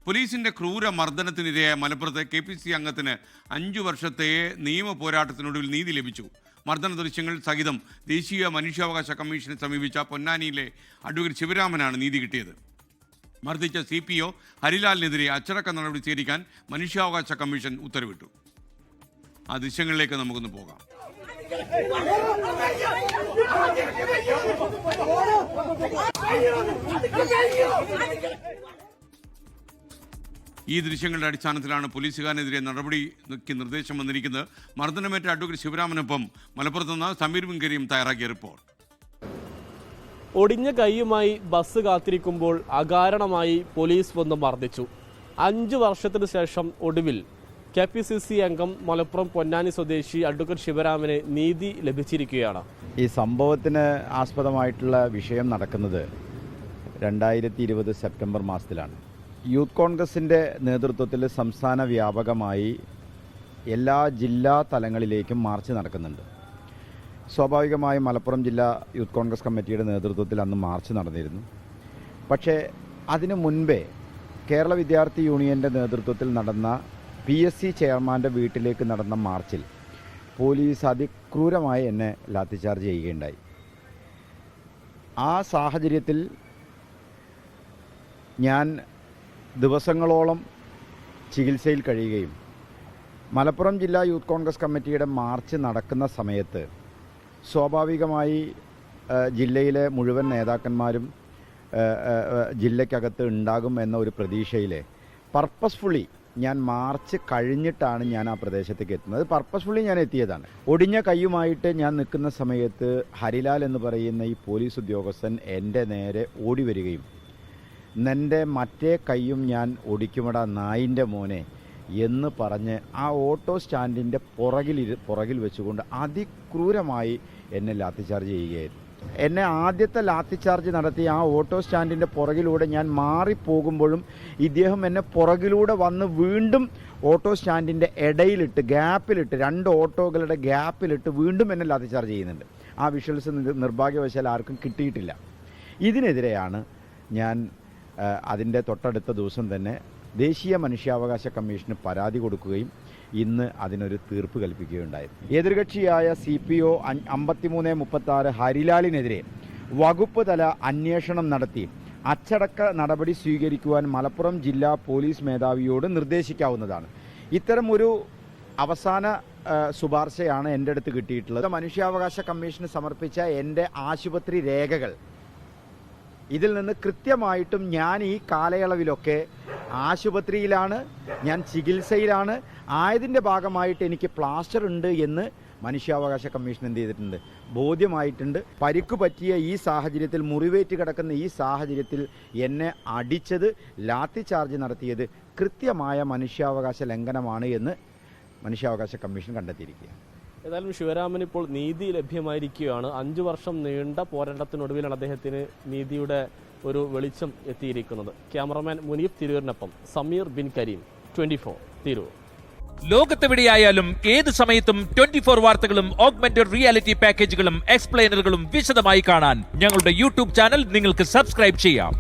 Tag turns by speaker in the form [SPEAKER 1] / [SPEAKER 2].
[SPEAKER 1] പോലീസിന്റെ ക്രൂര മർദ്ദനത്തിനിരയായ മലപ്പുറത്തെ KPC അംഗത്തിന് 5 വർഷത്തെ നിയമ പോരാട്ടത്തിനൊടുവിൽ നീതി ലഭിച്ചു. മർദ്ദന ദൃശ്യങ്ങൾ സഹിതം ദേശീയ മനുഷ്യാവകാശ കമ്മീഷനെ സമീപിച്ച പൊന്നാനിയിലെ അഡ്വക്കേറ്റ് ശിവരാമനാണ് നീതി കിട്ടിയത്. മർദ്ദിച്ച CPO ഹരിലാലിനെതിരെ അച്ചടക്ക നടപടി സ്വീകരിക്കാൻ മനുഷ്യാവകാശ കമ്മീഷൻ ഉത്തരവിട്ടു. ആ ദൃശ്യങ്ങളിലേക്ക് നമുക്കൊന്ന് പോകാം. ഈ ദൃശ്യങ്ങളുടെ അടിസ്ഥാനത്തിലാണ് പോലീസുകാരനെതിരെ നടപടിക്ക് നിർദ്ദേശം വന്നിരിക്കുന്നത്. മർദ്ദനമേറ്റ അഡ്വക്കേറ്റ് ശിവരാമനൊപ്പം മലപ്പുറത്ത് നിന്ന് സമീർ ബിൻകരിയും തയ്യാറാക്കിയ റിപ്പോർട്ട്.
[SPEAKER 2] ഒടിഞ്ഞ കൈയുമായി ബസ് കാത്തിരിക്കുമ്പോൾ അകാരണമായി പോലീസ് വന്ന് മർദ്ദിച്ചു. 5 വർഷത്തിന് ശേഷം ഒടുവിൽ KPCC അംഗം മലപ്പുറം പൊന്നാനി സ്വദേശി അഡ്വക്കേറ്റ് ശിവരാമന് നീതി ലഭിച്ചിരിക്കുകയാണ്.
[SPEAKER 3] ഈ സംഭവത്തിന് ആസ്പദമായിട്ടുള്ള വിഷയം നടക്കുന്നത് 2020 സെപ്റ്റംബർ മാസത്തിലാണ്. യൂത്ത് കോൺഗ്രസിൻ്റെ നേതൃത്വത്തിൽ സംസ്ഥാന വ്യാപകമായി എല്ലാ ജില്ലാ തലങ്ങളിലേക്കും മാർച്ച് നടക്കുന്നുണ്ട്. സ്വാഭാവികമായും മലപ്പുറം ജില്ലാ യൂത്ത് കോൺഗ്രസ് കമ്മിറ്റിയുടെ നേതൃത്വത്തിൽ അന്ന് മാർച്ച് നടന്നിരുന്നു. പക്ഷേ അതിനു മുൻപേ കേരള വിദ്യാർത്ഥി യൂണിയൻ്റെ നേതൃത്വത്തിൽ നടന്ന PSC ചെയർമാൻ്റെ വീട്ടിലേക്ക് നടന്ന മാർച്ചിൽ പോലീസ് അതിക്രൂരമായി എന്നെ ലാത്തിചാർജ് ചെയ്യുകയുണ്ടായി. ആ സാഹചര്യത്തിൽ ഞാൻ ദിവസങ്ങളോളം ചികിത്സയിൽ കഴിയുകയും മലപ്പുറം ജില്ലാ യൂത്ത് കോൺഗ്രസ് കമ്മിറ്റിയുടെ മാർച്ച് നടക്കുന്ന സമയത്ത് സ്വാഭാവികമായി ജില്ലയിലെ മുഴുവൻ നേതാക്കന്മാരും ജില്ലയ്ക്കകത്ത് ഉണ്ടാകും എന്ന ഒരു പ്രതീക്ഷയിൽ പർപ്പസ്ഫുള്ളി ഞാൻ മാർച്ച് കഴിഞ്ഞിട്ടാണ് ഞാൻ ആ പ്രദേശത്തേക്ക് എത്തുന്നത്. പർപ്പസ്ഫുള്ളി ഞാൻ എത്തിയതാണ്. ഒടിഞ്ഞ കൈയുമായിട്ട് ഞാൻ നിൽക്കുന്ന സമയത്ത് ഹരിലാൽ എന്ന് പറയുന്ന ഈ പോലീസ് ഉദ്യോഗസ്ഥൻ എൻ്റെ നേരെ ഓടി വരികയും നിൻ്റെ മറ്റേ കൈയും ഞാൻ ഒടിക്കുമടാ നായിൻ്റെ മോനെ എന്ന് പറഞ്ഞ് ആ ഓട്ടോ സ്റ്റാൻഡിൻ്റെ പുറകിൽ വെച്ചുകൊണ്ട് അതിക്രൂരമായി എന്നെ ലാത്തിചാർജ് ചെയ്യുകയായിരുന്നു. എന്നെ ആദ്യത്തെ ലാത്തിചാർജ് നടത്തി ആ ഓട്ടോ സ്റ്റാൻഡിൻ്റെ പുറകിലൂടെ ഞാൻ മാറിപ്പോകുമ്പോഴും ഇദ്ദേഹം എന്നെ പുറകിലൂടെ വന്ന് വീണ്ടും ഓട്ടോ സ്റ്റാൻഡിൻ്റെ ഇടയിലിട്ട് ഗ്യാപ്പിലിട്ട് 2 ഓട്ടോകളുടെ ഗ്യാപ്പിലിട്ട് വീണ്ടും എന്നെ ലാത്തിചാർജ് ചെയ്യുന്നുണ്ട്. ആ വിഷ്വൽസ് നിർഭാഗ്യവശാൽ ആർക്കും കിട്ടിയിട്ടില്ല. ഇതിനെതിരെയാണ് ഞാൻ അതിൻ്റെ തൊട്ടടുത്ത ദിവസം തന്നെ ദേശീയ മനുഷ്യാവകാശ കമ്മീഷന് പരാതി കൊടുക്കുകയും ഇന്ന് അതിനൊരു തീർപ്പ് കൽപ്പിക്കുകയുണ്ടായി. എതിർകക്ഷിയായ CPO 5336 ഹരിലാലിനെതിരെ വകുപ്പ് തല അന്വേഷണം നടത്തി അച്ചടക്ക നടപടി സ്വീകരിക്കുവാൻ മലപ്പുറം ജില്ലാ പോലീസ് മേധാവിയോട് നിർദ്ദേശിക്കാവുന്നതാണ്. ഇത്തരം ഒരു അവസാന ശുപാർശയാണ് എൻ്റെ അടുത്ത് കിട്ടിയിട്ടുള്ളത്. മനുഷ്യാവകാശ കമ്മീഷന് സമർപ്പിച്ച എൻ്റെ ആശുപത്രി രേഖകൾ ഇതിൽ നിന്ന് കൃത്യമായിട്ടും ഞാൻ ഈ കാലയളവിലൊക്കെ ആശുപത്രിയിലാണ്, ഞാൻ ചികിത്സയിലാണ്, ആയതിൻ്റെ ഭാഗമായിട്ട് എനിക്ക് പ്ലാസ്റ്റർ ഉണ്ട് എന്ന് മനുഷ്യാവകാശ കമ്മീഷൻ എന്ത് ചെയ്തിട്ടുണ്ട്, ബോധ്യമായിട്ടുണ്ട്. പരിക്ക് പറ്റിയ ഈ സാഹചര്യത്തിൽ, മുറിവേറ്റ് കിടക്കുന്ന ഈ സാഹചര്യത്തിൽ എന്നെ അടിച്ചത്, ലാത്തി ചാർജ് നടത്തിയത് കൃത്യമായ മനുഷ്യാവകാശ ലംഘനമാണ് എന്ന് മനുഷ്യാവകാശ കമ്മീഷൻ കണ്ടെത്തിയിരിക്കുകയാണ്.
[SPEAKER 2] ഏതായാലും ശിവരാമൻ ഇപ്പോൾ നീതി ലഭ്യമായിരിക്കുകയാണ്. 5 വർഷം നീണ്ട പോരാട്ടത്തിനൊടുവിലാണ് അദ്ദേഹത്തിന് നീതിയുടെ ഒരു വെളിച്ചം എത്തിയിരിക്കുന്നത്. ക്യാമറമാൻ മുനീഫ് തിരൂരിനൊപ്പം സമീർ ബിൻ കരീം, 24 തിരൂർ.
[SPEAKER 4] ലോകത്തെവിടെയായാലും ഏത് സമയത്തും 24 വാർത്തകളും ഓഗ്മെന്റഡ് റിയാലിറ്റി പാക്കേജുകളും എക്സ്പ്ലെയിനറുകളും വിശദമായി കാണാൻ ഞങ്ങളുടെ YouTube ചാനൽ നിങ്ങൾക്ക് സബ്സ്ക്രൈബ് ചെയ്യാം.